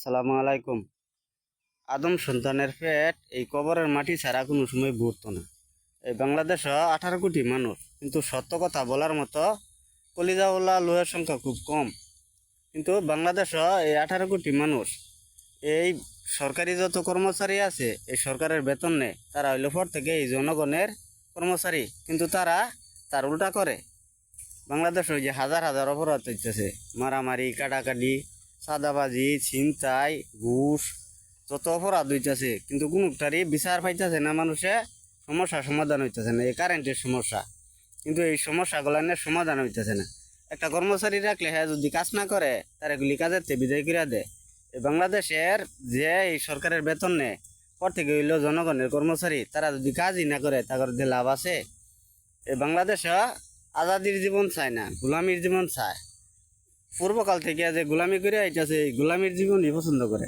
সালামু আলাইকুম। আদম সন্তানের পেট এই কবরের মাটি ছাড়া কোনো সময় ভরতো না। এই বাংলাদেশে 18 কোটি মানুষ, কিন্তু সত্য কথা বলার মতো কলিজাওয়ালা লোহের সংখ্যা খুব কম। কিন্তু বাংলাদেশে এই 18 কোটি মানুষ, এই সরকারি যত কর্মচারী আছে, এই সরকারের বেতন নেয়, তারা হইল পর থেকে এই জনগণের কর্মচারী, কিন্তু তারা তার উল্টা করে। বাংলাদেশ ওই যে হাজার হাজার অপরাধ হইতেছে, মারামারি, কাটাকাটি, চাঁদাবাজি, ছিনতাই, ঘুষ, যত অপরাধ হইতেছে, কিন্তু কোনোটারই বিচার পাইতেছে না মানুষে, সমস্যা সমাধান হইতেছে না। এই কারেন্টের সমস্যা, কিন্তু এই সমস্যাগুলানের সমাধান হইতেছে না। একটা কর্মচারী রাখলে হ্যাঁ যদি কাজ না করে, তার এগুলি কাজের থেকে বিদায় করে দেয়। এই বাংলাদেশের যে এই সরকারের বেতন নেয়, পর থেকে হইল জনগণের কর্মচারী, তারা যদি কাজই না করে, তাদের যে লাভ আছে? এই বাংলাদেশে আজাদির জীবন চায় না, গোলামির জীবন চায়। পূর্বকাল থেকে যে গোলামি করে আইতেছে, এই গোলামির জীবনই পছন্দ করে।